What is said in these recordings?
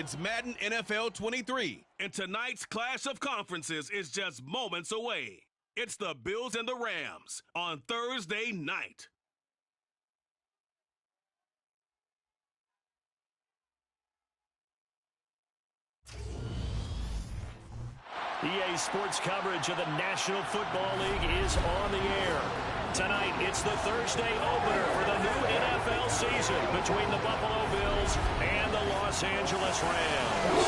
It's Madden NFL 23, and tonight's clash of conferences is just moments away. It's the Bills and the Rams on Thursday night. EA Sports coverage of the National Football League is on the air. Tonight, it's the Thursday opener for the new NFL season between the Buffalo Bills and the Los Angeles Rams.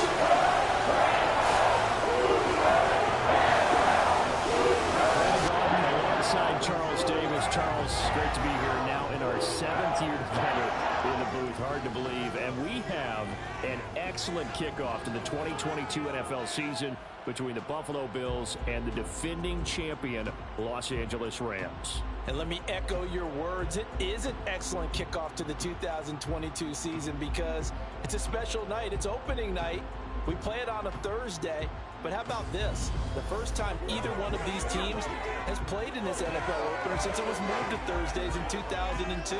Alongside Charles Davis. Charles, great to be here now in our 7th year together in the booth. Hard to believe. And we have an excellent kickoff to the 2022 NFL season between the Buffalo Bills and the defending champion Los Angeles Rams. And let me echo your words. It is an excellent kickoff to the 2022 season because it's a special night. It's opening night. We play it on a Thursday. But how about this? The first time either one of these teams has played in this NFL opener since it was moved to Thursdays in 2002.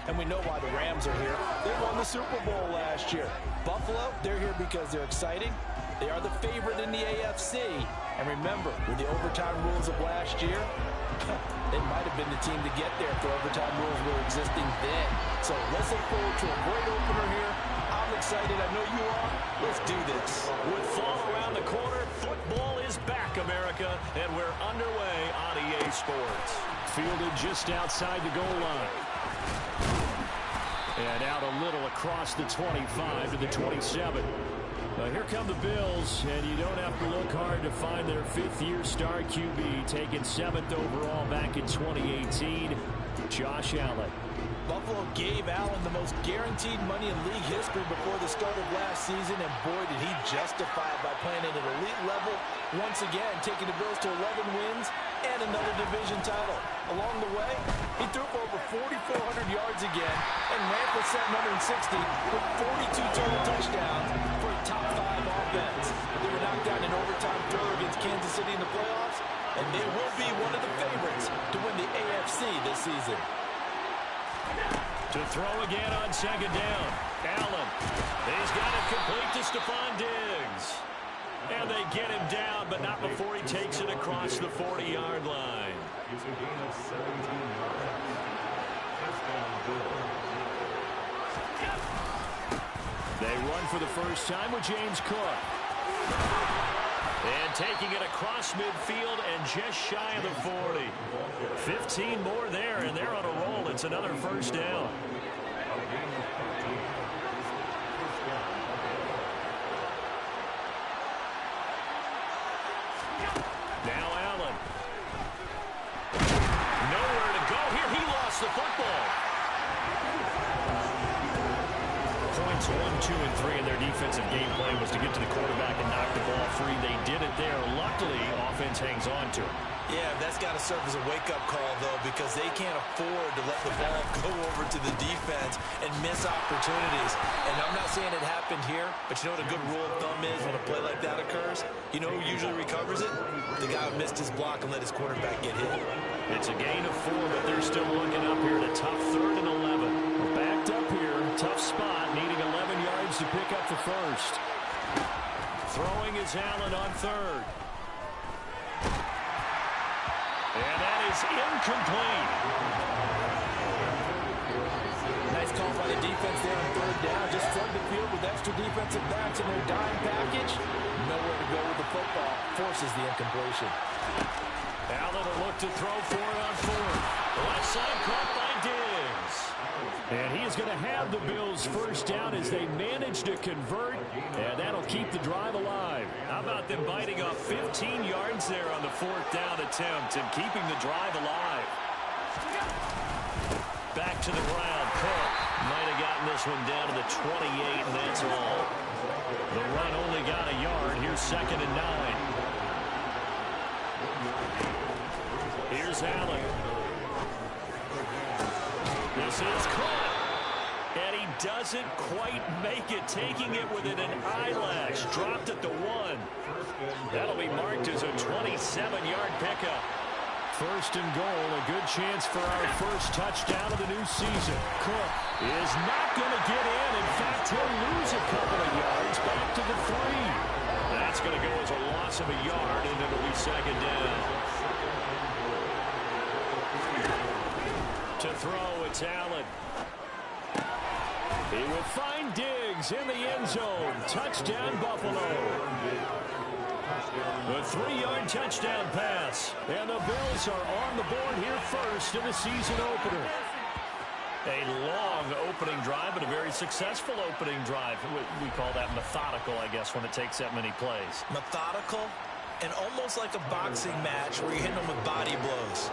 And we know why the Rams are here. They won the Super Bowl last year. Buffalo, they're here because they're exciting. They are the favorite in the AFC. And remember, with the overtime rules of last year, they might have been the team to get there if the overtime rules were existing then. So let's look forward to a great opener here. I'm excited. I know you are. Let's do this. With fall around the corner, football is back, America, and we're underway on EA Sports. Fielded just outside the goal line. And out a little across the 25 to the 27. Here come the Bills, and you don't have to look hard to find their fifth-year star QB, taken 7th overall back in 2018, Josh Allen. Buffalo gave Allen the most guaranteed money in league history before the start of last season, and boy, did he justify it by playing at an elite level once again, taking the Bills to 11 wins and another division title. Along the way, he threw for over 4,400 yards again and ran for 760 with 42 total touchdowns for a top 5 offense. They were knocked down in overtime thriller against Kansas City in the playoffs, and they will be one of the favorites to win the AFC this season. To throw again on second down. Allen. He's got it complete to Stephon Diggs. And they get him down, but not before he takes it across the 40-yard line. They run for the first time with James Cook. And taking it across midfield and just shy of the 40. 15 more there, and they're on a roll. It's another first down. Now Allen. Nowhere to go here. He lost the football. Points 1, 2, and 3 in their defensive game plan was to get to the quarterback and knock the ball free. They did it there. Luckily, offense hangs on to it. Yeah, that's got to serve as a wake-up call, though, because they can't afford to let the ball go over to the defense and miss opportunities. And I'm not saying it happened here, but you know what a good rule of thumb is when a play like that occurs? You know who usually recovers it? The guy who missed his block and let his quarterback get hit. It's a gain of 4, but they're still looking up here at a tough 3rd and 11. We're backed up here. Tough spot, needing 11 yards to pick up the first. Throwing is Allen on 3rd. And that is incomplete. Nice call by the defense there on 3rd down. Just flood the field with extra defensive backs in their dime package. Nowhere to go with the football. Forces the incompletion. Allen will look to throw for it on 4th. Left side caught by Diggs. And he is going to have the Bills first down as they manage to convert, and that'll keep the drive alive. How about them biting off 15 yards there on the 4th down attempt and keeping the drive alive? Back to the ground. Cook might have gotten this one down to the 28, and that's all. The run only got a yard. Here's 2nd and 9. Here's Allen. This is caught. And he doesn't quite make it, taking it within an eyelash. Dropped at the 1. That'll be marked as a 27-yard pickup. first and goal. A good chance for our first touchdown of the new season. Cook is not going to get in. In fact, he'll lose a couple of yards back to the 3. That's going to go as a loss of a yard, and it'll be second down. To throw, it's Allen. He will find Diggs in the end zone. Touchdown, Buffalo. The 3-yard touchdown pass. And the Bills are on the board here first in the season opener. A long opening drive, but a very successful opening drive. We call that methodical, I guess, when it takes that many plays. Methodical and almost like a boxing match where you're hitting them with body blows.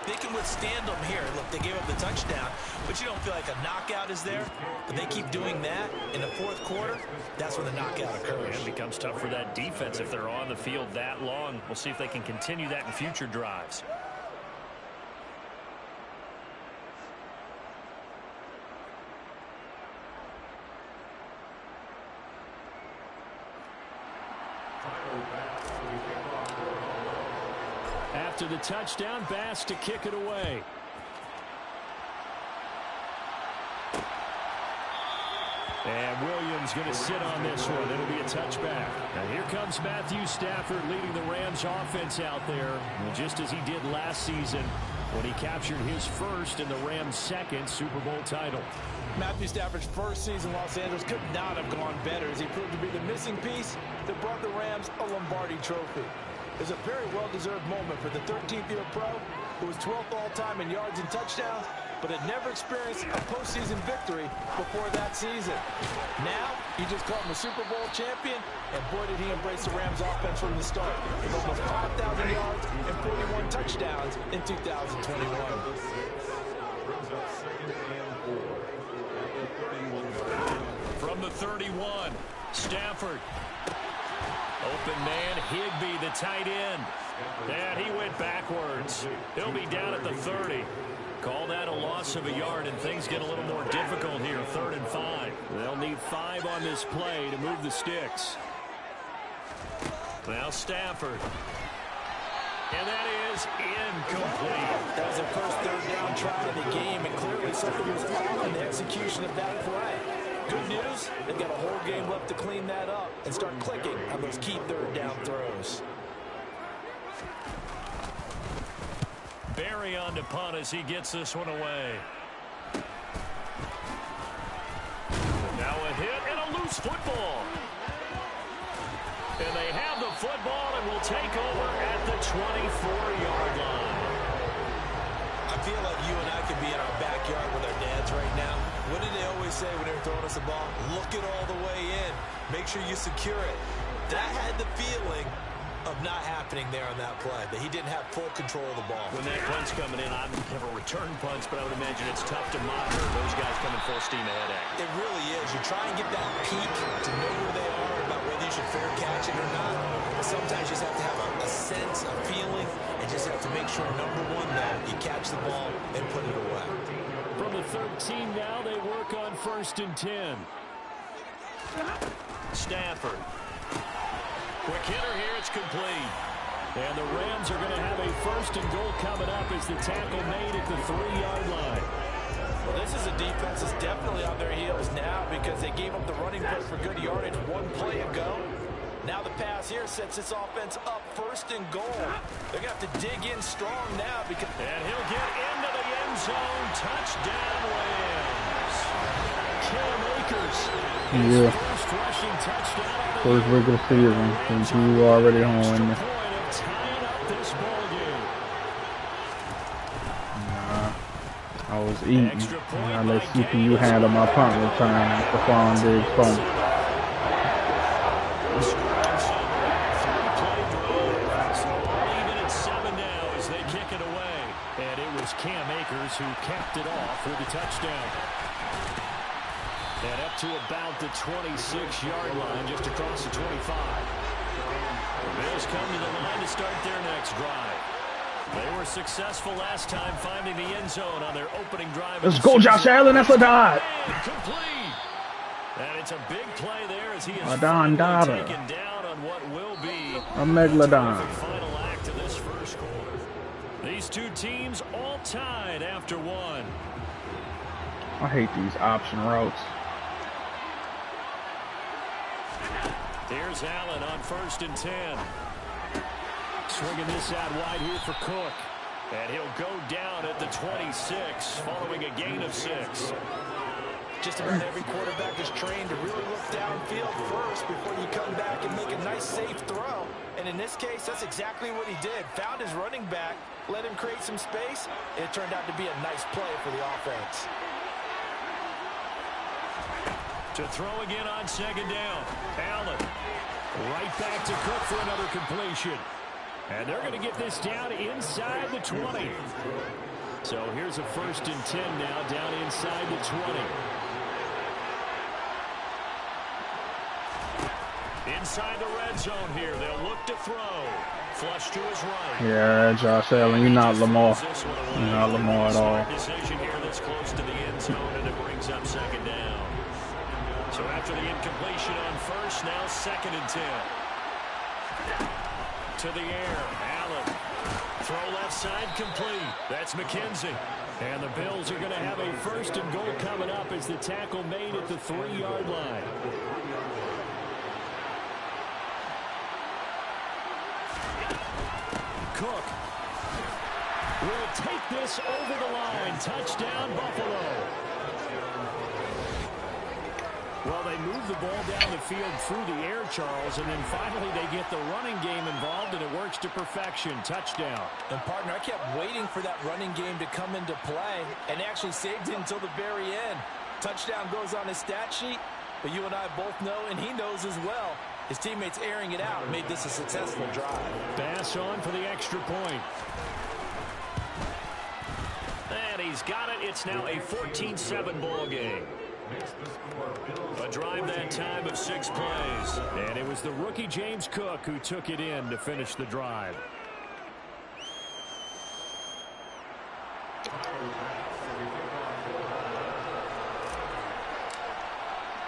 They can withstand them here. Look, they gave up the touchdown, but you don't feel like a knockout is there. But they keep doing that in the fourth quarter. That's when the knockout occurs. And it becomes tough for that defense if they're on the field that long. We'll see if they can continue that in future drives. After the touchdown, Bass to kick it away. And Williams going to sit on this one. It'll be a touchback. Now here comes Matthew Stafford leading the Rams offense out there, just as he did last season when he captured his first and the Rams' second Super Bowl title. Matthew Stafford's first season in Los Angeles could not have gone better as he proved to be the missing piece that brought the Rams a Lombardi trophy. It was a very well-deserved moment for the 13th-year pro who was 12th all-time in yards and touchdowns, but had never experienced a postseason victory before that season. Now, you just call him a Super Bowl champion, and boy, did he embrace the Rams offense from the start, with almost 5,000 yards and 41 touchdowns in 2021. From the 31, Stafford. Open man, Higbee, the tight end. And he went backwards. He'll be down at the 30. Call that a loss of a yard, and things get a little more difficult here. 3rd and 5. They'll need 5 on this play to move the sticks. Now Stafford. And that is incomplete. That was their first 3rd down try of the game, and clearly something was off in the execution of that play. Good news, they've got a whole game left to clean that up and start clicking on those key 3rd down throws. Barry on to punt as he gets this one away. Now a hit and a loose football. And they have the football and will take over at the 24-yard line. I feel like you and I could be in our backyard with our dads right now. What did they always say when they were throwing us the ball? Look it all the way in. Make sure you secure it. That had the feeling of not happening there on that play, that he didn't have full control of the ball. When that punt's coming in, I've never returned punts, but I would imagine it's tough to monitor those guys coming full steam ahead at. It really is. You try and get that peek to know where they are, about whether you should fair catch it or not. But sometimes you just have to have a sense, a feeling, and just have to make sure, number one, that you catch the ball and put it away. From the 13 now, they work on 1st and 10. Stafford. Quick hitter here, it's complete. And the Rams are going to have a 1st and goal coming up as the tackle made at the 3-yard line. Well, this is a defense that's definitely on their heels now because they gave up the running play for good yardage 1 play ago. Now the pass here sets this offense up 1st and goal. They're going to have to dig in strong now because... And he'll get into the end zone. Touchdown, Rams. Cam Akers. Yeah. First rushing touchdown. First regular season, since you already home. Nah, I was eating, and I let CPU handle my punt return for Fawn Diggs' phone. Even at 7 now as they kick it away. And it was Cam Akers who capped it off with a touchdown. And up to about the 26-yard line, just across the 25. The Bills come to the line to start their next drive. They were successful last time finding the end zone on their opening drive. Let's go, Josh Allen. That's a dot. Complete. And it's a big play there as he is taken down on what will be a megalodon. final act of this first quarter. The These two teams all tied after one. I hate these option routes. Here's Allen on 1st and 10. Swinging this out wide here for Cook. And he'll go down at the 26, following a gain of 6. Just about every quarterback is trained to really look downfield first before you come back and make a nice, safe throw. And in this case, that's exactly what he did. Found his running back, let him create some space. It turned out to be a nice play for the offense. To throw again on 2nd down. Allen right back to Cook for another completion. And they're going to get this down inside the 20. So here's a 1st and 10 now down inside the 20. Inside the red zone here. They'll look to throw. Flush to his right. Yeah, Josh Allen, you're not Lamar. You're not Lamar at all. Decision here that's close to the end zone, and it brings up 2nd down. So after the incompletion on 1st, now 2nd and 10. To the air, Allen. Throw left side complete. That's McKenzie. And the Bills are going to have a 1st and goal coming up as the tackle made at the 3-yard line. Cook will take this over the line. Touchdown, Buffalo. Well, they move the ball down the field through the air, Charles, and then finally they get the running game involved, and it works to perfection. Touchdown. And, partner, I kept waiting for that running game to come into play and actually saved it until the very end. Touchdown goes on his stat sheet, but you and I both know, and he knows as well, his teammates airing it out made this a successful drive. Pass on for the extra point. And he's got it. It's now a 14-7 ball game. A drive that time of 6 plays. And it was the rookie James Cook who took it in to finish the drive.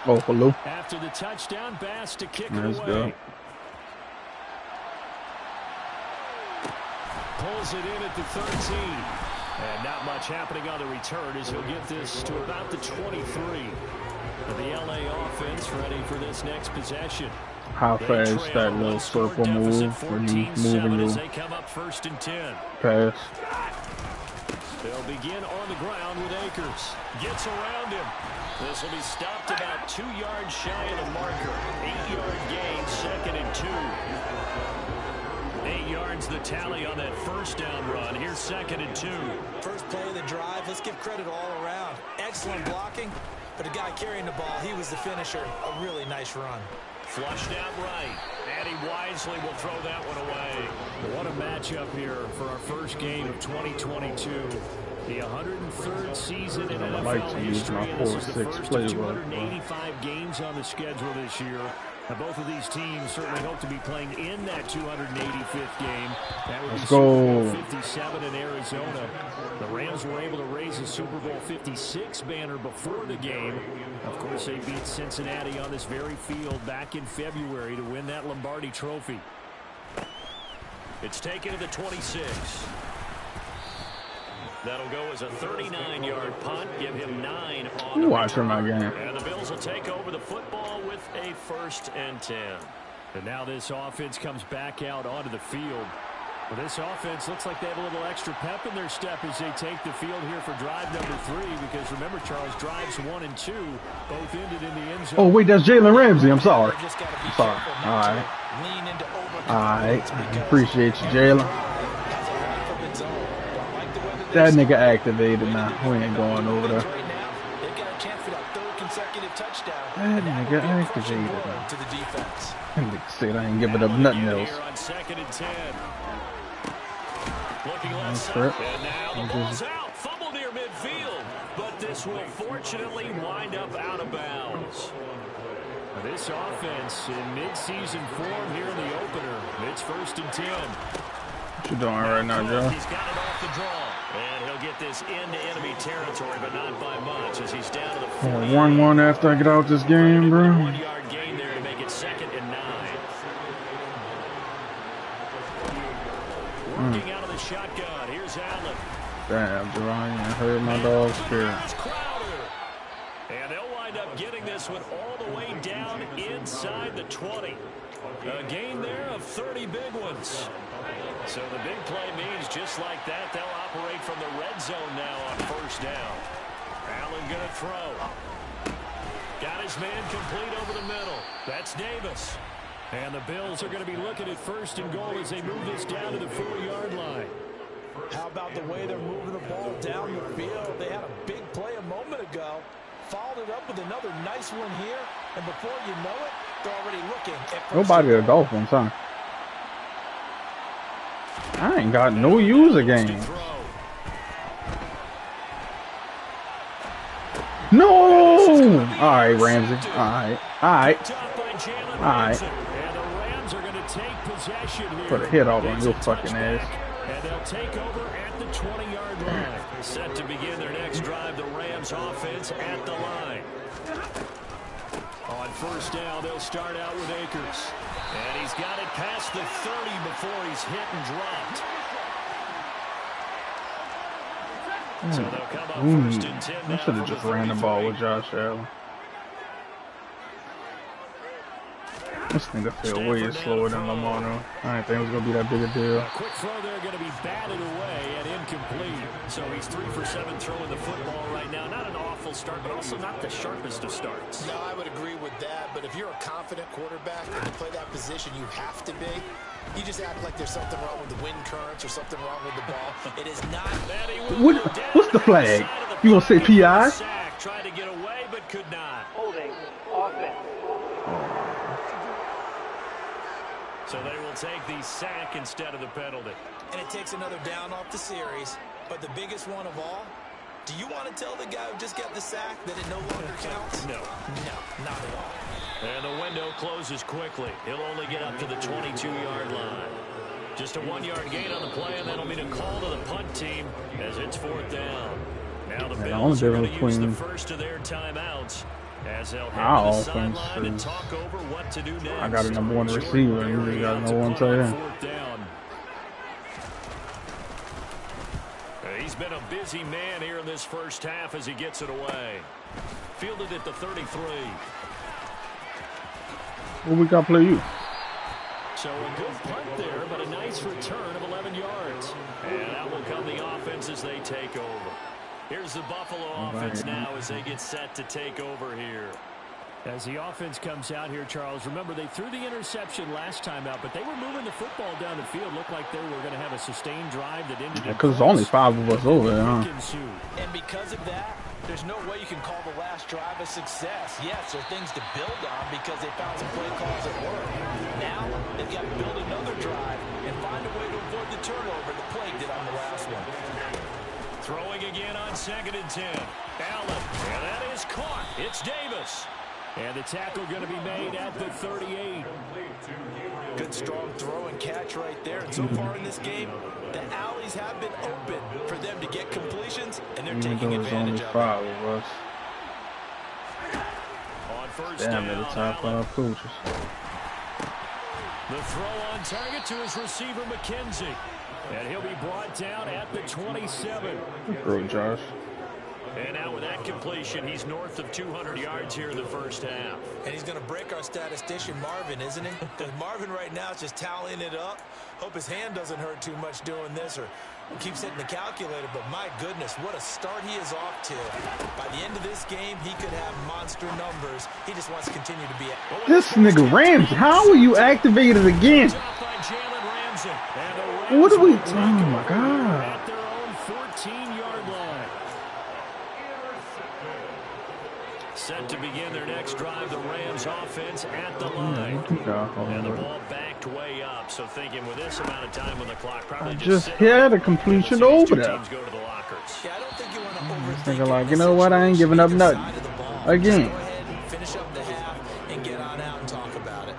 Oh, hello. After the touchdown, Bass to kick Nice it away. go. Pulls it in at the 13. And not much happening on the return as he'll get this to about the 23. The LA offense ready for this next possession. How fast that little circle move when you moving your they come up 1st and 10. pass. They'll begin on the ground with Akers. Gets around him. This will be stopped about 2 yards shy of the marker. 8-yard gain, 2nd and 2. 8 yards the tally on that 1st down run. Here's 2nd and 2. First play of the drive, let's give credit all around. Excellent blocking, but the guy carrying the ball, he was the finisher. A really nice run. Flushed out right, and he wisely will throw that one away. What a matchup here for our first game of 2022. The 103rd season in NFL history, and this is the first of 285 games on the schedule this year. Now, both of these teams certainly hope to be playing in that 285th game. That would be Super Bowl 57 in Arizona. The Rams were able to raise the Super Bowl 56 banner before the game. Of course, they beat Cincinnati on this very field back in February to win that Lombardi Trophy. It's taken to the 26. That'll go as a 39-yard punt. Give him 9 on the return. And the Bills will take over the football with a 1st and 10. And now this offense comes back out onto the field. Well, this offense looks like they have a little extra pep in their step as they take the field here for drive number 3. Because remember, Charles, drives 1 and 2 both ended in the end zone. Oh, wait, that's Jalen Ramsey. I'm sorry. I'm sorry. All right. All right. Appreciate you, Jalen. That nigga activated now. We ain't going over there. That nigga activated now. Nigga said I ain't giving up nothing else. That's correct. And now the ball's out. Fumble near midfield. But this will fortunately wind up out of bounds. This offense in mid-season form here in the opener. It's 1st and 10. What you doing right now, Joe? He's got it off the draw. And he'll get this into enemy territory, but not by much as he's down to the 40. 1-1 after I get out this game, bro. 1-yard gain there to make it 2nd and 9. Working out of the the shotgun. Here's Allen. Damn, Jerron, I heard my dog's spirit. And they'll wind up getting this one all the way down inside the 20. A gain there of 30 big ones. So the big play means just like that, they'll operate from the red zone now on first down. Allen going to throw. Got his man complete over the middle. That's Davis. And the Bills are going to be looking at first and goal as they move this down to the 4-yard line. How about the way they're moving the ball down the field? They had a big play a moment ago. Followed it up with another nice one here. And before you know it, they're already looking at nobody the Dolphins, huh? I ain't got no user game. No! Alright, Ramsey. Alright. Alright. Alright. Put a hit out on your fucking ass. And they'll take over at the 20-yard line. Set to begin their next drive, the Rams offense at the line. On first down, they'll start out with Akers. And he's got it past the 30 before he's hit and dropped. So they'll come up first and 10 now. I should have just ran the ball with Josh Allen. This nigga feel way slower than Lamar. I didn't think it was going to be that big a deal. A quick throw there going to be batted away and incomplete. So he's 3 for 7 throwing the football right now. Not an awful start, but also not the sharpest of starts. No, I would agree with that. But if you're a confident quarterback and to play that position, you have to be. You just act like there's something wrong with the wind currents or something wrong with the ball. It is not. What's the flag? You gonna say PI? Tried to get away, but could not. Holding offense. So they will take the sack instead of the penalty. And it takes another down off the series. But the biggest one of all, do you want to tell the guy who just got the sack that it no longer counts? No. No, not at all. And the window closes quickly. He'll only get up to the 22-yard line. Just a 1-yard gain on the play, and that'll mean a call to the punt team as it's 4th down. Now the Bills are going to use the first of their timeouts as they'll head to the sideline and talk over what to do next. I got a number 1 receiver, and you got no one tight end. He's been a busy man here in this first half as he gets it away. Fielded at the 33. What we got to play you? So a good punt there, but a nice return of 11 yards. And that will come the offense as they take over. Here's the Buffalo offense now as they get set to take over here. As the offense comes out here, Charles, remember they threw the interception last time out, but they were moving the football down the field. Looked like they were going to have a sustained drive that ended. Because there's only 5 of us over there, huh? And because of that, there's no way you can call the last drive a success. Yes, there are things to build on because they found some play calls that work. Now they've got to build another drive and find a way to avoid the turnover that plagued it on the last one. Throwing again on 2nd and 10. Allen, and that is caught. It's Davis. And the tackle going to be made at the 38. Good strong throw and catch right there. And so far in this game, the alleys have been open for them to get completions, and they're taking advantage of it. On first down, down, the top 5 coaches. The throw on target to his receiver, McKenzie. And he'll be brought down at the 27. Throw, Josh. And now with that completion, he's north of 200 yards here in the first half. And he's going to break our statistician, Marvin, isn't he? Because Marvin right now is just tallying it up. Hope his hand doesn't hurt too much doing this or keeps hitting the calculator. But my goodness, what a start he is off to. By the end of this game, he could have monster numbers. He just wants to continue to be at. This nigga Ramsey, how are you activated again? What are we? Oh my God. At their own 14-yard line. Set to begin their next drive, the Rams offense at the line. And the ball backed way up, so thinking with this amount of time on the clock, probably just had a completion over there. Go to the lockers. Yeah, I don't think you want to overthink thinking like, you know what, I ain't giving up nothing. Again. Go ahead and finish up the half and get on out and talk about it.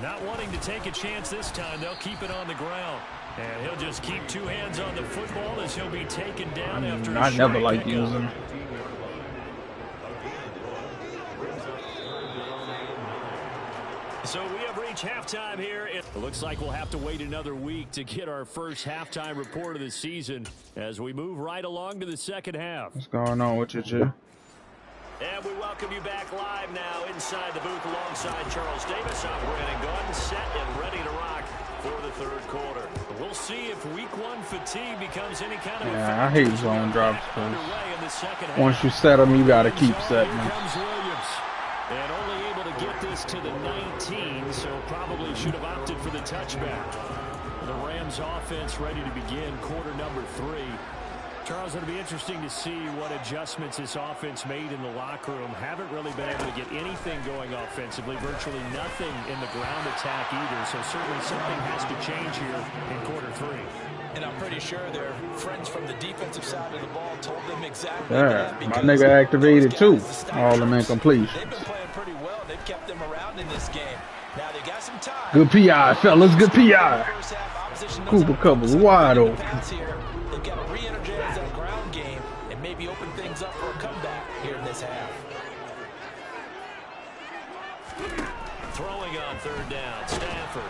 Not wanting to take a chance this time, they'll keep it on the ground. And he'll just keep 2 hands on the football as he'll be taken down after I never like using. So we have reached halftime here. It looks like we'll have to wait another week to get our first halftime report of the season as we move right along to the second half. What's going on with you, Jim? And we welcome you back live now inside the booth alongside Charles Davis. I'm Brandon Gunn, set and ready to rock for the third quarter. We'll see if week one fatigue becomes any kind of I hate zone drops because once you set them, you got to keep setting them. And only able to get this to the 19, so probably should have opted for the touchback. The Rams offense ready to begin quarter number 3. Charles, it'll be interesting to see what adjustments this offense made in the locker room. Haven't really been able to get anything going offensively, virtually nothing in the ground attack either, so certainly something has to change here in quarter 3. And I'm pretty sure their friends from the defensive side of the ball told them exactly that. that. My nigga activated too. All them incompletions. They've been playing pretty well. They've kept them around in this game. Now they got some time. Good PI, fellas. Good PI. Cooper Cupboard's wide open. They've got to re-energize that ground game and maybe open things up for a comeback here in this half. Throwing on third down, Stafford.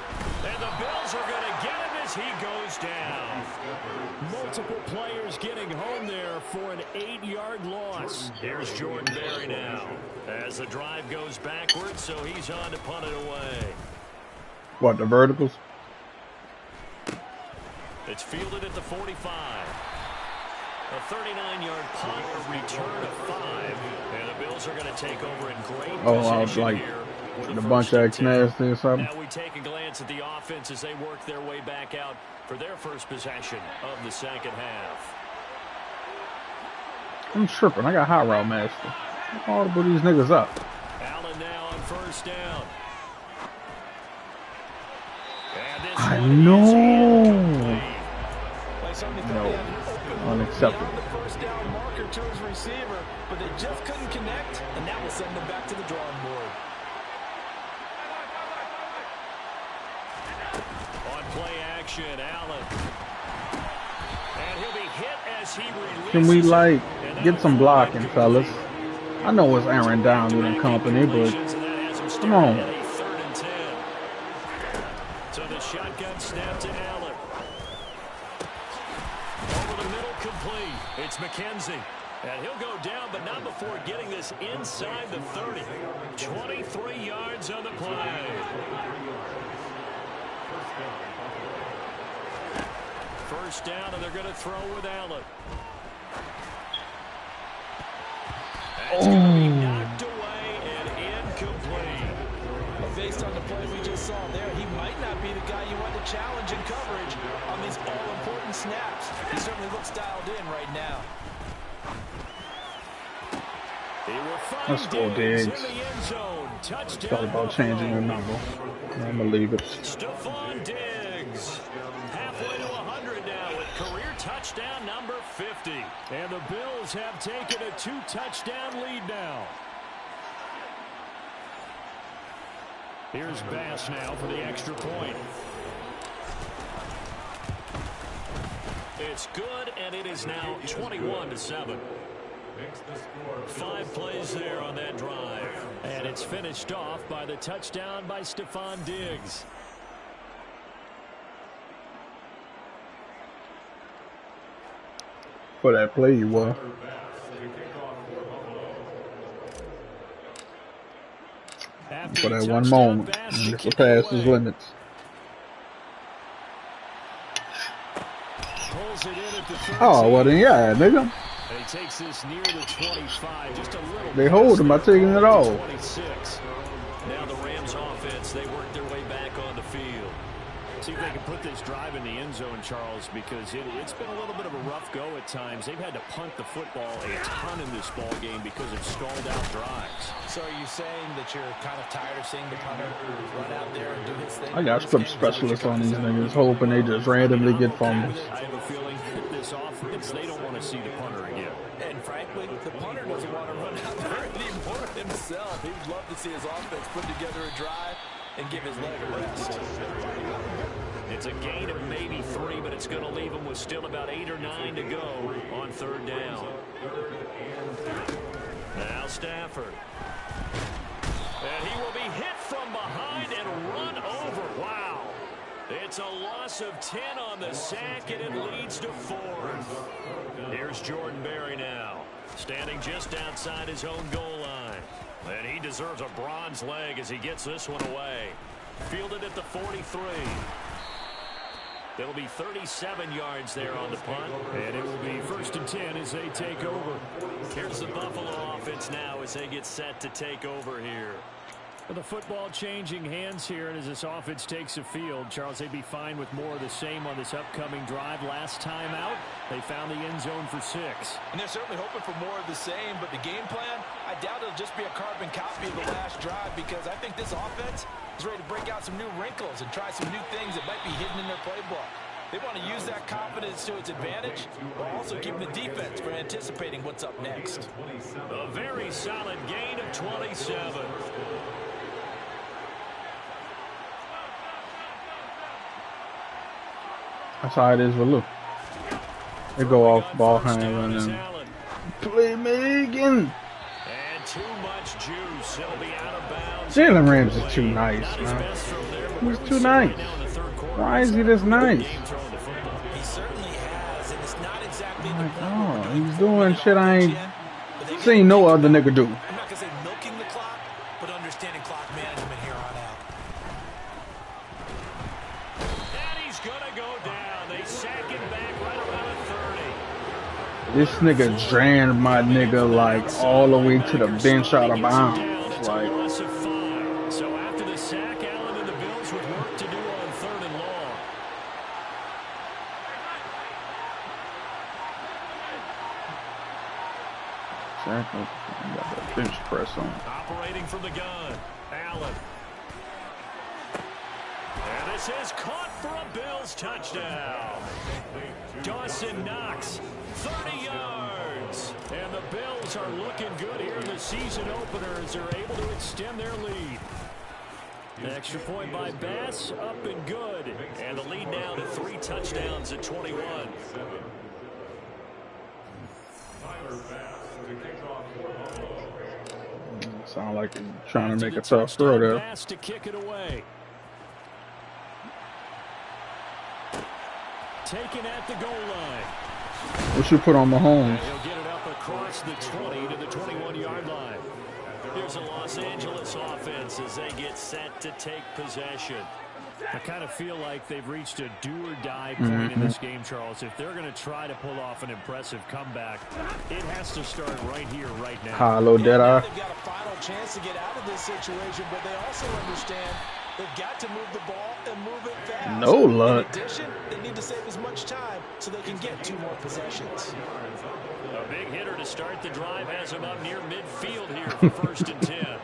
And the Bills are going to get him as he goes down. Multiple players getting home there for an 8-yard loss. Here's Jordan Berry now as the drive goes backwards, so he's on to punt it away. What, the verticals? It's fielded at the 45. A 39-yard punt, a return of 5. And the Bills are going to take over in great position like here. a bunch of X-Nasty or something. Now we take a glance at the offense as they work their way back out for their first possession of the second half. I'm tripping. I got hot route master. All to put these niggas up. Allen now on first down. I know. No. Unacceptable. The first down marker to his receiver, but they just couldn't connect, and that will send them back to the drawing board. On play action, Allen. And he'll be hit as he releases. Can we, like, get some blocking, fellas? I know it's Aaron Donald and company, but come on. Third and 10. So the shotgun snap to Allen. Over the middle, complete. It's McKenzie. And he'll go down, but not before getting this inside the 30. 23 yards on the play. First down, and they're going to throw with Allen. That's going to be knocked away and incomplete. Based on the play we just saw there, he might not be the guy you want to challenge in coverage on these all-important snaps. He certainly looks dialed in right now. Let's go, Diggs. Thought about changing the number. I'm going to leave it. Stephon Diggs. Halfway to 100 now with career touchdown number 50. And the Bills have taken a 2-touchdown lead now. Here's Bass now for the extra point. It's good, and it is now 21-7. 5 plays there on that drive. And it's finished off by the touchdown by Stephon Diggs. For that play you were. For that one moment. And this will pass his limits. Oh, well then, yeah, nigga. He takes this near the 25, just a little. They hold him by taking it all. 26. Now the Rams offense, they work their way back on the field. See if they can put this drive in the end zone, Charles, because it's been a little bit of a rough go at times. They've had to punt the football a ton in this ball game because of stalled out drives. So are you saying that you're kind of tired of seeing the punter run out there and do his thing? I got script specialists on these niggas, hoping they just randomly get fumbles. I have a feeling that this offense, they don't want to see the punter again. And frankly, the punter doesn't want to run out there anymore himself. He'd love to see his offense put together a drive and give his leg a rest. It's a gain of maybe 3, but it's going to leave him with still about 8 or 9 to go on third down. Now Stafford. And he will be hit from behind and It's a loss of 10 on the sack, and it leads to 4. Here's Jordan Berry now, standing just outside his own goal line. And he deserves a bronze leg as he gets this one away. Fielded at the 43. It'll be 37 yards there on the punt. And it will be 1st and 10 as they take over. Here's the Buffalo offense now as they get set to take over here. Well, the football changing hands here, and as this offense takes the field, Charles, they'd be fine with more of the same on this upcoming drive. Last time out, they found the end zone for 6. And they're certainly hoping for more of the same, but the game plan, I doubt it'll just be a carbon copy of the last drive, because I think this offense is ready to break out some new wrinkles and try some new things that might be hidden in their playbook. They want to use that confidence to its advantage, while also keeping the defense from anticipating what's up next. A very solid gain of 27. That's how it is with Luke. They go off ball handling and playmaking. And too much juice. He'll be out of bounds. Jalen Ramsey is too nice, man. He's too nice. Why is he this nice? He certainly has, and it's not exactly Oh, he's doing shit I ain't seen no other nigga do. I'm not going to say milking the clock, but understanding clock management here on out. And he's going to go down. They sack him back right around a 30. This nigga drained my nigga like all the way to the bench out of bounds. Like, so after the sack, Allen and the Bills with work to do on 3rd and long. exactly. Got that bench press on. Operating from the gun, Allen. And this is caught for a Bills touchdown. Dawson Knox, 30 yards. And the Bills are looking good here in the season opener as they're able to extend their lead. An extra point by Bass, up and good. And the lead now to 3 touchdowns at 21. Sound like he's trying to make a tough throw there. Bass to kick it away. Taken at the goal line. What you put on Mahomes? He'll get it up across the 20 to the 21-yard line. Here's a Los Angeles offense as they get set to take possession. I kind of feel like they've reached a do-or-die point in this game, Charles. If they're going to try to pull off an impressive comeback, it has to start right here, right now. Hello, Deadeye. They've got a final chance to get out of this situation, but they also understand they've got to move the ball and move it fast. No luck. In addition, they need to save as much time so they can get 2 more possessions. A big hitter to start the drive has him up near midfield here for 1st and 10.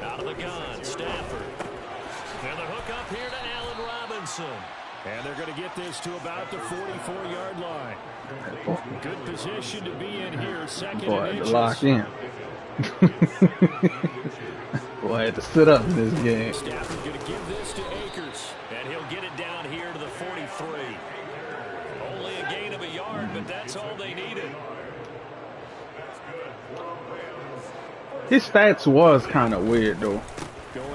Out of the gun, Stafford. And the hook up here to Allen Robinson. And they're going to get this to about the 44-yard line. Good position to be in here. 2nd Boy, and had to inches. lock in. Boy, I had to sit up in this game. Stafford going to give this to Akers. And he'll get it down here to the 43. Only a gain of a yard, but that's all they needed. His stats was kind of weird, though.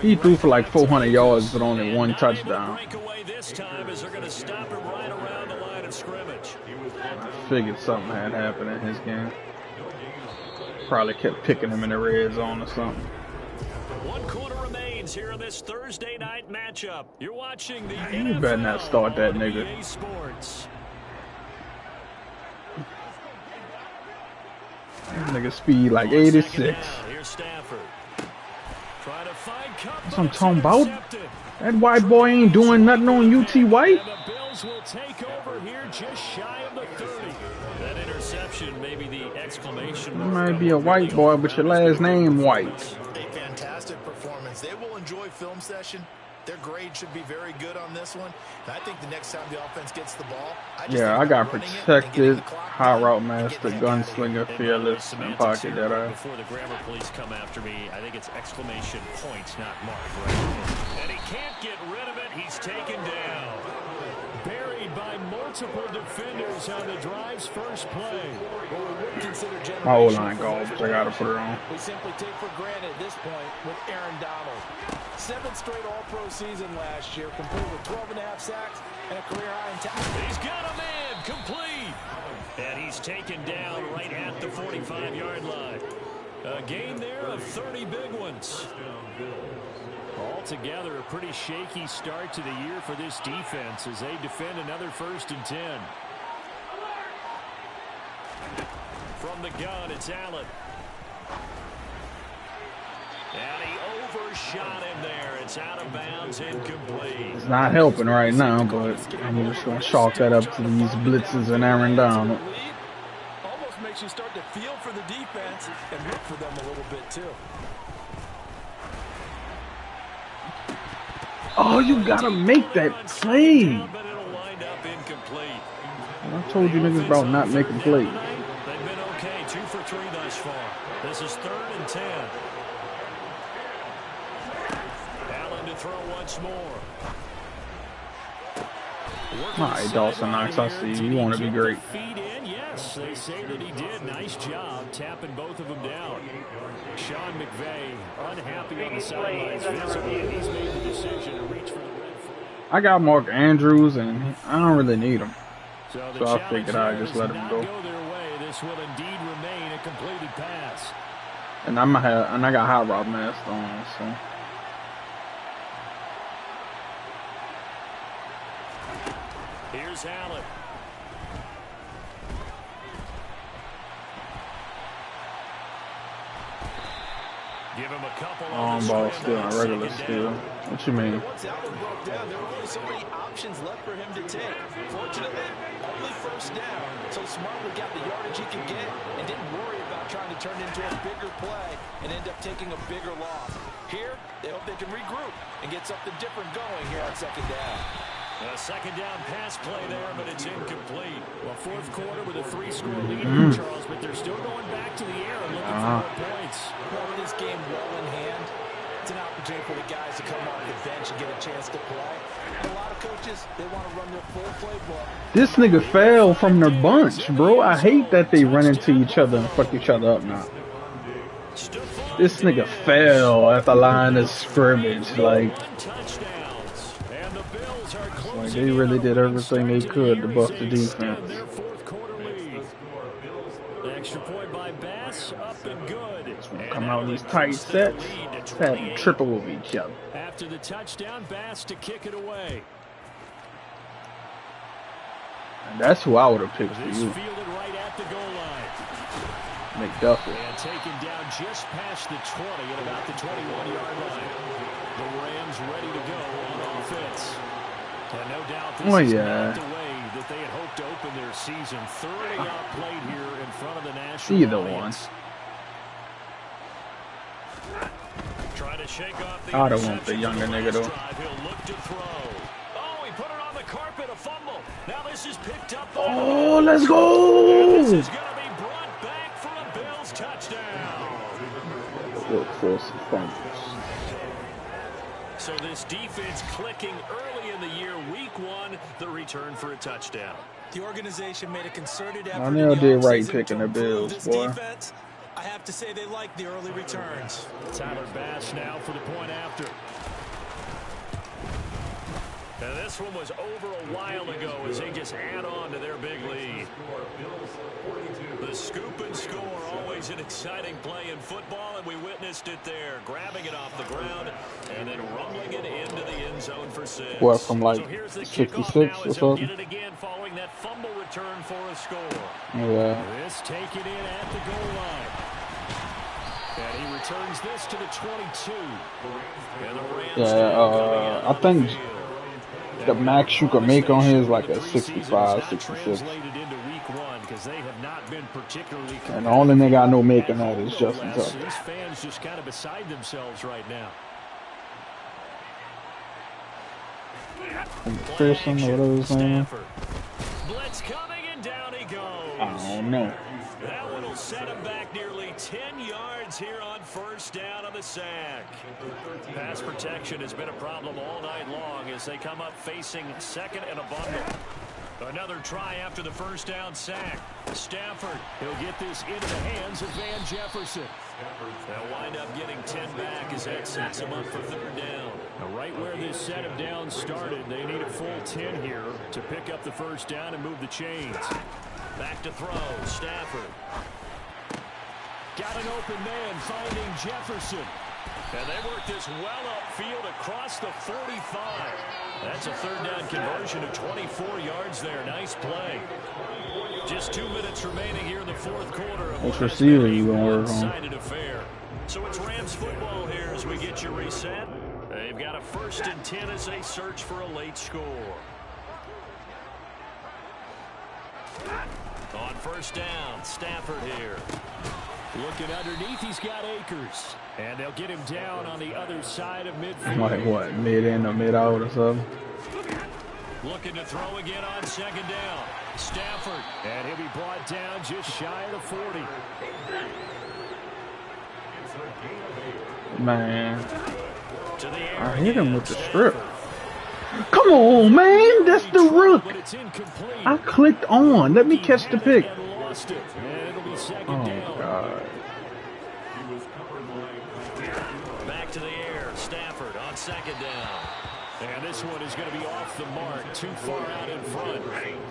He threw for like 400 yards, but only 1 touchdown. Breakaway this time as they're going to stop him right around the line of scrimmage. I figured something had happened in his game. Probably kept picking him in the red zone or something. 1 quarter remains here in this Thursday night matchup. You're watching the You better not start that nigga. EA Sports. That nigga speed like 86. Here's Stafford. Trying to find Cup, That's what I'm talking about. That white boy ain't doing nothing on UT White. And the Bills will take over here just shy of the 30. That interception, maybe the exclamation You mark. might be a white boy, but your last name White. A fantastic performance. They will enjoy film session. Their grade should be very good on this one. And I think the next time the offense gets the ball, Yeah, I got protected, high route master, gunslinger, fearless, and pocket that I. Before the grammar police come after me, I think it's exclamation points, not mark, right? And he can't get rid of it. He's taken down. Buried by multiple defenders on the drive's first play. Well, we wouldn't consider My O-line garbage. I gotta put it on. We simply take for granted at this point with Aaron Donald. 7th straight All-Pro season last year, complete with 12.5 sacks and a career high in tackles. He's got a man complete. And he's taken down right at the 45-yard line. A gain there of 30 big ones. Altogether, a pretty shaky start to the year for this defense as they defend another 1st and 10. From the gun, it's Allen. And he overshot him there. It's out of bounds, incomplete. It's not helping right now, but I'm just going to chalk that up to these blitzes and Aaron Donald. Almost makes you start to feel for the defense and look for them a little bit, too. Oh, you got to make that play. I told you niggas about not making plays. They've been okay, 2 for 3 thus far. This is 3rd and 10. Allen to throw once more. All right, Dawson Knox, I see you. You want to be great. Feet in, yes, they say that he did. Nice job tapping both of them down. Sean McVay unhappy on the sidelines. He's made the decision to reach for the red flag. I got Mark Andrews, and I don't really need him. So I figured I'd just let him go. This will indeed remain a completed pass. And I got Hot Rod mask on, so. Here's Allen. Give him a couple on ball still, a regular still. What you mean? Once Allen broke down, there were only so many options left for him to take. Fortunately, only 1st down, so smartly got the yardage he could get and didn't worry about trying to turn into a bigger play and end up taking a bigger loss. Here, they hope they can regroup and get something different going here on 2nd down. A 2nd down pass play there, but it's incomplete. Well, 4th quarter with a 3-score lead, Charles, but they're still going back to the air and looking for more points. Well, with this game well in hand, it's an opportunity for the guys to come off the bench and get a chance to play. And a lot of coaches, they want to run their full playbook. This nigga fell from their bunch, bro. I hate that they run into each other and fuck each other up now. This nigga fell at the line of scrimmage, like they really did everything they could to buff the defense. Extra point by Bass, up and good. Come out in these tight sets, have them triple over each other. After the touchdown, Bass to kick it away. And that's who I would have picked for you. Fielded right at the goal line. McDuffie. And taken down just past the 20 at about the 21-yard line. The Rams ready to go on offense. And no doubt this is not the way that they had hoped to open their season. Thoroughly outplayed here in front of the national Either audience. one. Try to shake off the I don't want the younger nigga though. He'll look to throw. Oh, he put it on the carpet, a fumble. Now this is picked up. Oh, let's go! This is going to be brought back for a Bills touchdown. Look for some fumbles. So this defense clicking early in the year, week 1, the return for a touchdown. The organization made a concerted effort. I never did right picking the Bills, boy. Defense. I have to say they like the early returns. Tyler Bass now for the point after. And this one was over a while ago as they just add on to their big lead. The scoop and score, always an exciting play in football, and we witnessed it there. Grabbing it off the ground and then rumbling it into the end zone for 6. What, from like so here's the 66 or something? Get it again following that fumble return for a score. Yeah. This taken in at the goal line. And he returns this to the 22. And the Rams Yeah, I think the max you can make on here is like a 65, 66. And the only nigga I know making that is Justin Tucker. These fans just kind of beside themselves right now. Pearson, or whatever his name. Blitz coming and down he goes. I don't know. That one will set him back nearly 10 yards here on 1st down on the sack. Pass protection has been a problem all night long as they come up facing 2nd and a bundle. Another try after the first down sack. Stafford, he'll get this into the hands of Van Jefferson. They'll wind up getting 10 back as that sets them up for third down. Now, right where this set of downs started, they need a full 10 here to pick up the first down and move the chains. Back to throw, Stafford. Got an open man finding Jefferson. And they work this well upfield across the 45. That's a third down conversion of 24 yards there. Nice play. Just 2 minutes remaining here in the fourth quarter. Which receiver you going to work on? Affair. So it's Rams football here as we get you reset. They've got a 1st and 10 as they search for a late score. On first down, Stafford here. Looking underneath, he's got Akers. And they'll get him down on the other side of midfield. Like what, mid-in or mid-out or something? Looking to throw again on second down. Stafford. And he'll be brought down just shy of the 40. Man. I hit him with the strip. Come on, man. That's the rook. I clicked on. Let me catch the pick. Oh, God. Back to the air. Stafford on second down. And this one is going to be off the mark, too far out in front.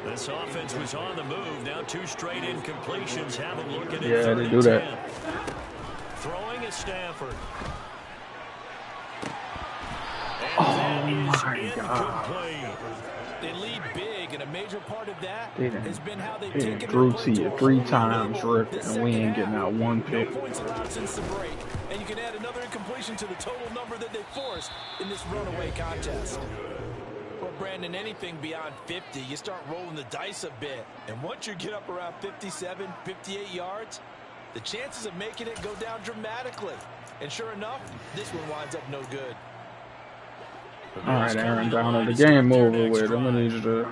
This offense was on the move. Now 2 straight incompletions have them looking at yeah, they do that. Throwing is Stafford. Oh, my God. They lead big, and a major part of that has been how they've taken taken through to you 3 times, Rick, and we ain't getting out 1 pick. No points allowed since the break, and you can add another incompletion to the total number that they forced in this runaway contest. Well, Brandon, anything beyond 50, you start rolling the dice a bit, and once you get up around 57, 58 yards, the chances of making it go down dramatically. And sure enough, this one winds up no good. All right, Aaron Donald, the game over with. I'm gonna need you to,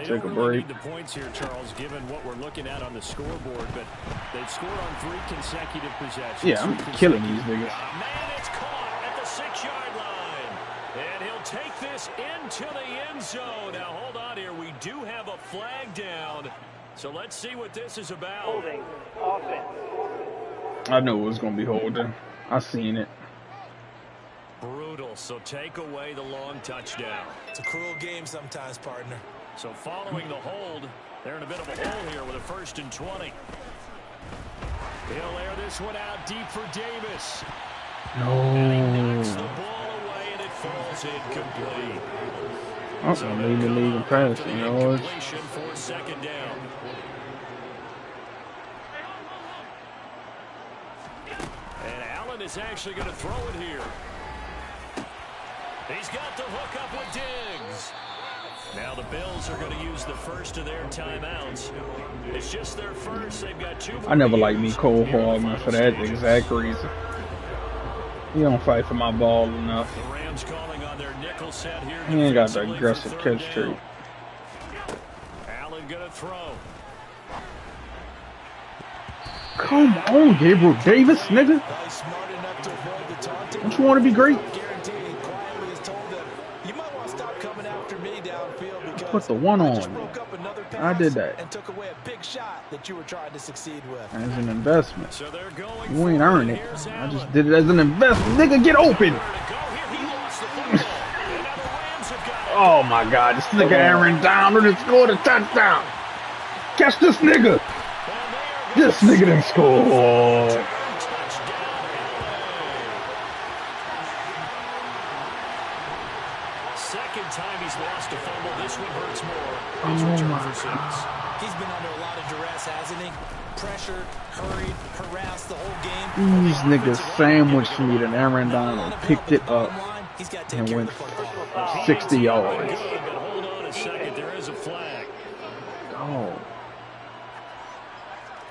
take a break. The points here, Charles, given what we're looking at on the scoreboard, but they've scored on 3 consecutive possessions. Yeah, I'm killing these niggas. Man, it's caught at the 6-yard line, and he'll take this into the end zone. Now, hold on here. We do have a flag down, so let's see what this is about. Holding offense. I knew it was gonna be holding. I seen it. Brutal, so take away the long touchdown. It's a cruel game sometimes, partner. So following the hold, they're in a bit of a hole here with a 1st and 20. He'll air this one out deep for Davis. No. And he knocks the ball away, and it falls incomplete. Oh, so leaving pass, incompletion for second down. And Allen is actually going to throw it here. He's got the hook up with Diggs. Now the Bills are going to use the first of their timeouts. It's just their first. They've got 2 more. I never liked me Cole Hogman for that exact reason. He don't fight for my ball enough. The Rams calling on their nickel set here. He ain't got the aggressive catch trait. Allen going to throw. Come on, Gabriel Davis, nigga. Don't you want to be great? Put the 1 on. I did that. And took away a big shot that you were trying to succeed with. As an investment. So they're going you ain't earned it. I just did it as an investment. Nigga, get open. Oh my God, this nigga Aaron Donald done scored a touchdown. Catch this nigga. This nigga done scored. Second time he's lost a fumble. This one hurts more. Oh my God. He's been under a lot of duress, hasn't he? Pressured, hurried, harassed the whole game. These niggas sandwiched me and Aaron Donald picked it up and went 60 yards. Hold on a second. There is a flag. Oh.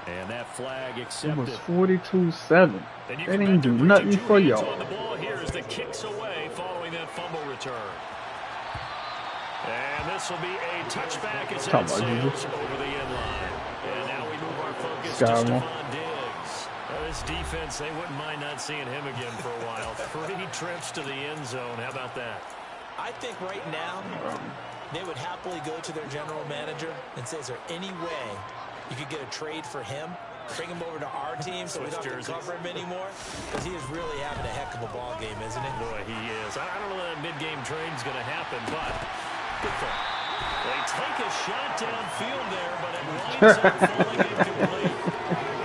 And that flag It accepted. was 42-7. That didn't do nothing for y'all. On the ball here as the kicks away following that fumble return. And this will be a touchback as it sails over the end line. And now we move our focus to Stephon Diggs. Now this defense, they wouldn't mind not seeing him again for a while. 3 trips to the end zone. How about that? I think right now, they would happily go to their general manager and say, is there any way you could get a trade for him? Bring him over to our team so we don't have to cover him anymore? Because he is really having a heck of a ball game, isn't he? Boy, he is. I don't know that mid-game trade's going to happen, but good for him. They take a shot downfield there, but it winds up falling incomplete.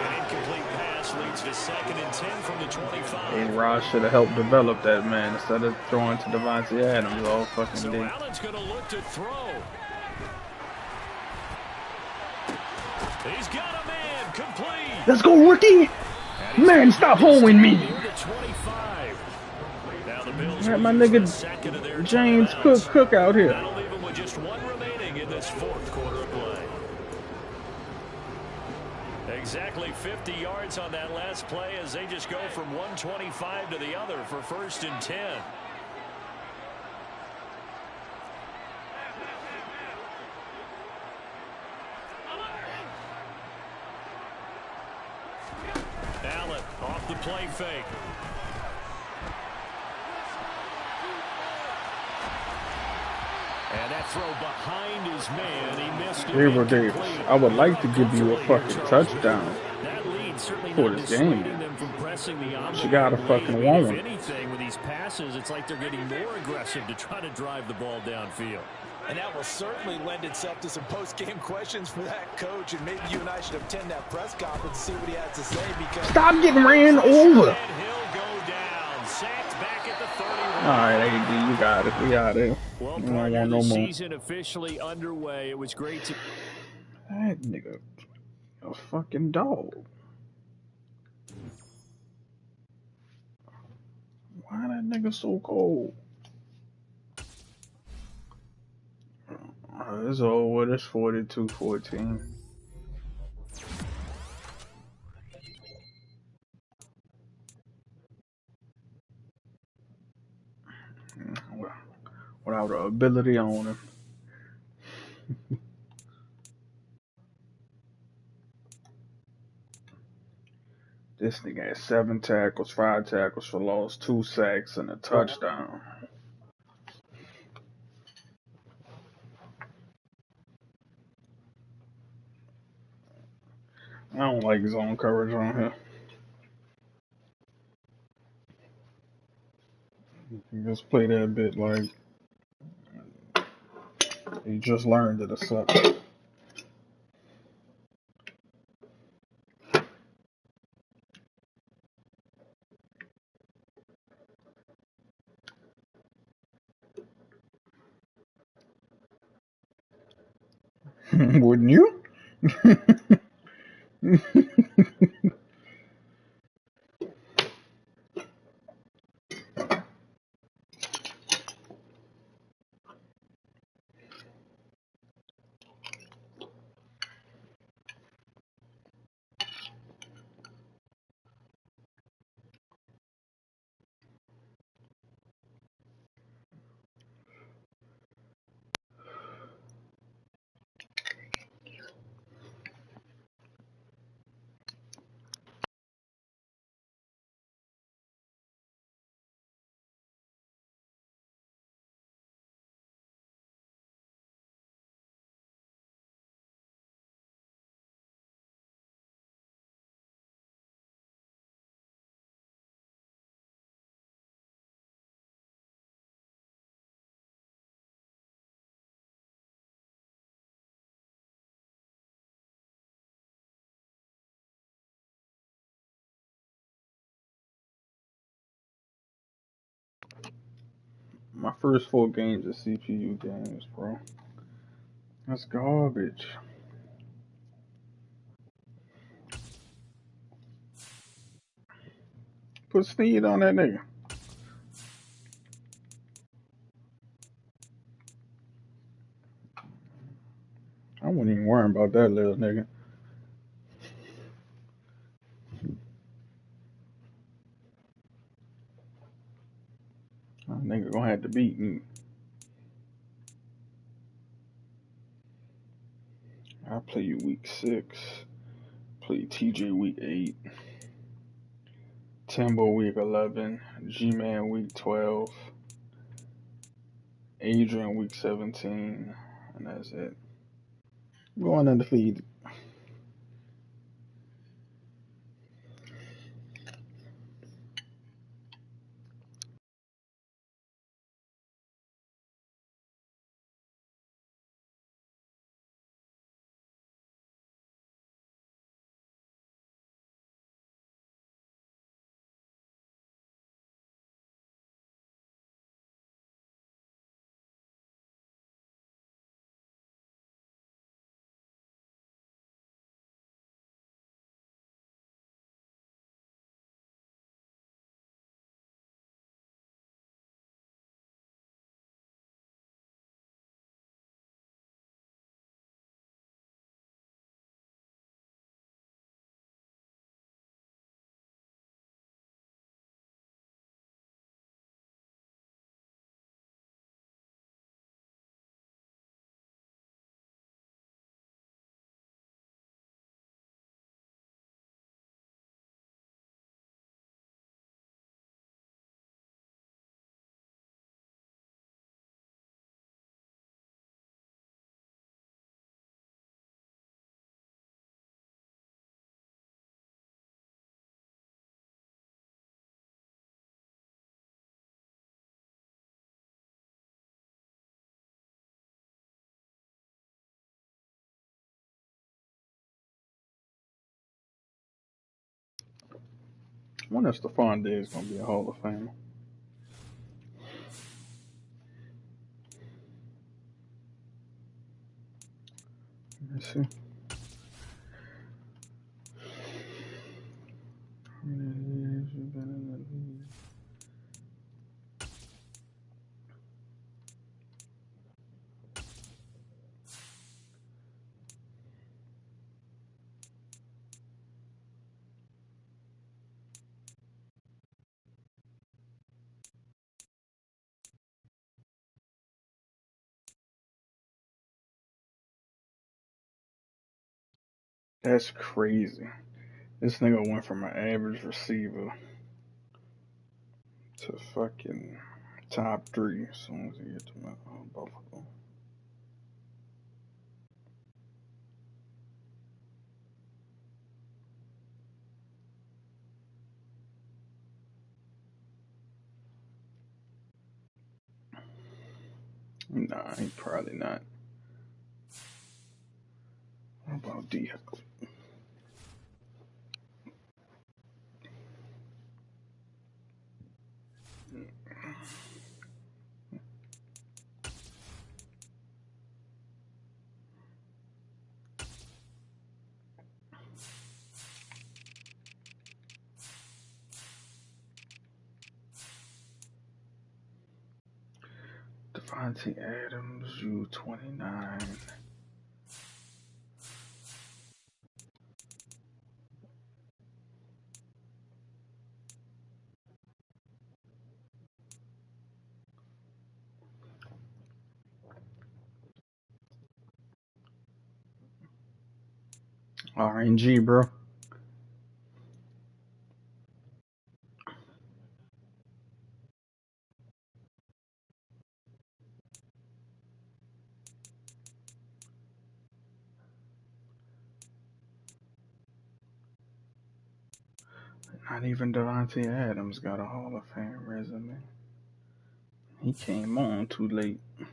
An incomplete pass leads to 2nd and 10 from the 25. A-Rod should have helped develop that, man, instead of throwing to Devontae Adams all fucking day. So Allen's going to look to throw. He's got a man, complete. Let's go, rookie! Man, stop holding me! Got my nigga James Cook out here. That'll leave him with just 1 remaining in this 4th quarter of play. Exactly 50 yards on that last play as they just go from 125 to the other for 1st and 10. Allen off the play fake. And that throw behind his man, he missed it. Gabriel Davis, I would like to give you a fucking touchdown for this game. She got a fucking woman. If anything, with these passes, it's like they're getting more aggressive to try to drive the ball downfield. And that will certainly lend itself to some post-game questions for that coach. And maybe you and I should attend that press conference and see what he has to say. Because stop getting ran over. And he'll go down. Sacked back at the 31. All right, AD, you got it. We got it. Well, We don't want no more. season officially underway. It was great to. That nigga, a fucking dog. Why that nigga so cold? It's over. It's 42-14. Without the ability on him. This nigga had 7 tackles, 5 tackles for loss, 2 sacks, and a touchdown. I don't like zone coverage on here. You just play that bit like you just learned it or something. Wouldn't you? My first 4 games are CPU games, bro. That's garbage. Put Sneed on that nigga. I wasn't even worrying about that little nigga. That nigga gonna have to beat me. I play you week 6. Play TJ week 8. Timbo week 11. G-Man week 12. Adrian week 17, and that's it. Going undefeated. I wonder if Stephon Diggs is going to be a Hall of Famer. Let's see. That's crazy. This nigga went from an average receiver to fucking top 3 as soon as he gets to Buffalo. Nah, he probably not. How about D-Hop? Devontae Adams, U29. RNG, bro. Not even Devontae Adams got a Hall of Fame resume. He came on too late. How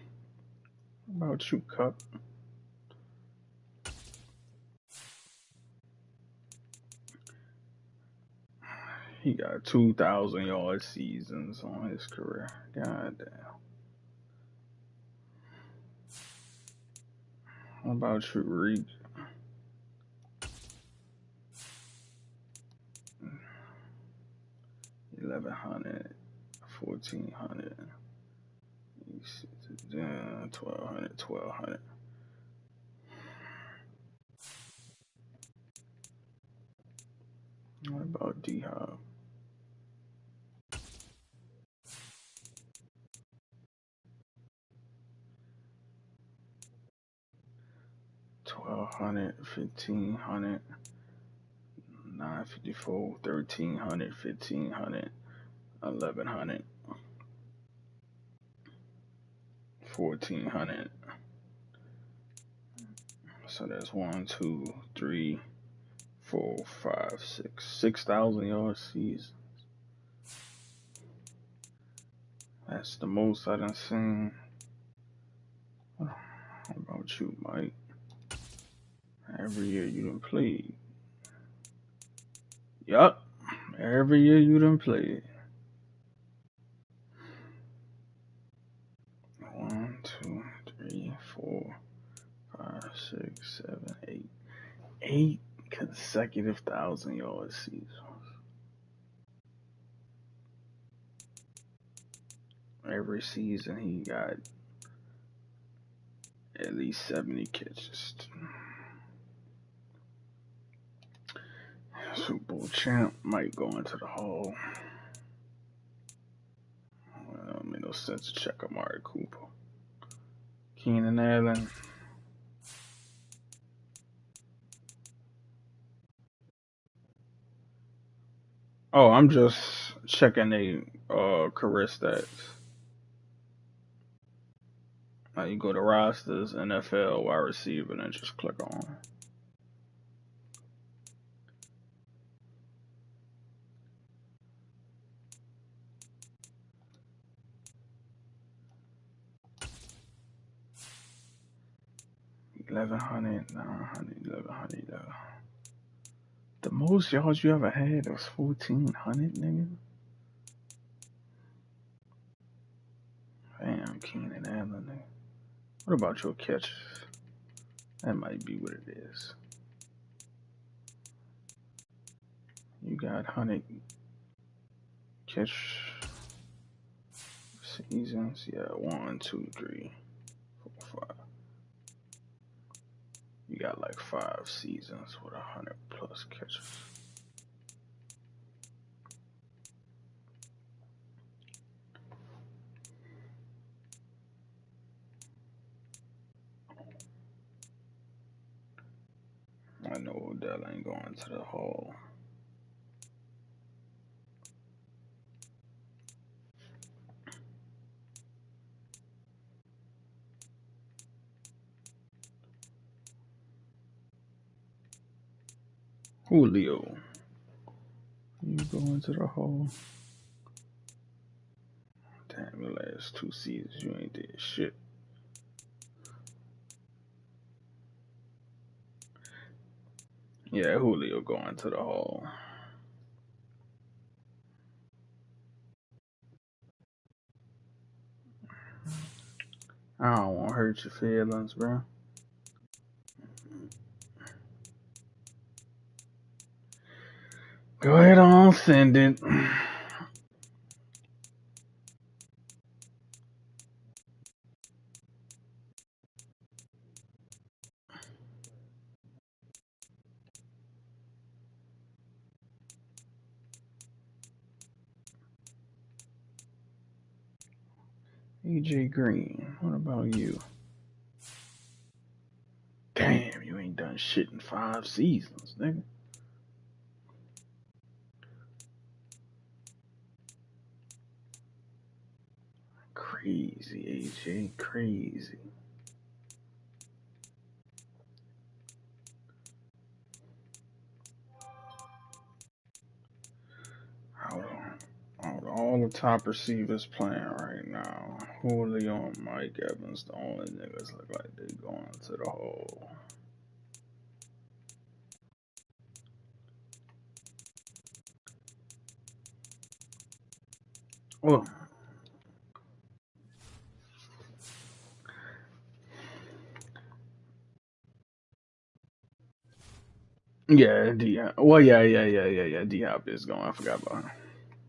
about you, Cup? He got 2,000-yard seasons on his career. God damn. How about you, Reed? 1,100, 1,400, 1,200, 1,200. What about D-Hop? 1,200, 1,500, 954, 1,300, 1,500, 1,100, 1,400. So that's 1, 2, 3, 4, 5, 6, 6,000 yard season. That's the most I done seen. How about you, Mike? Every year you done played. Yup. Every year you done played. 1, 2, 3, 4, 5, 6, 7, 8. 8 consecutive 1,000-yard seasons. Every season he got at least 70 catches. Super Bowl champ might go into the Hall. Well, it made no sense to check Amari Cooper. Keenan Allen. Oh, I'm just checking the career stats. You go to rosters, NFL, wide receiver, and then just click on. $1,100, $900, $1,100. The most yards you ever had was 1,400, nigga. Damn, Keenan Allen, nigga. What about your catches? That might be what it is. You got 100 catch seasons. Yeah, 1, 2, 3, 4, 5. You got like 5 seasons with 100 plus catches. I know Odell ain't going to the Hall. Julio, you going to the Hall? Damn, the last 2 seasons you ain't did shit. Yeah, Julio going to the Hall. I don't want to hurt your feelings, bro. Go ahead on, send it. AJ Green, what about you? Damn, you ain't done shit in 5 seasons, nigga. Crazy, AJ, crazy. Out of all the top receivers playing right now, Julio and Mike Evans, the only niggas look like they going to the Hall. Well, yeah, D-Hop. Well, yeah. D-Hop is going. I forgot about him.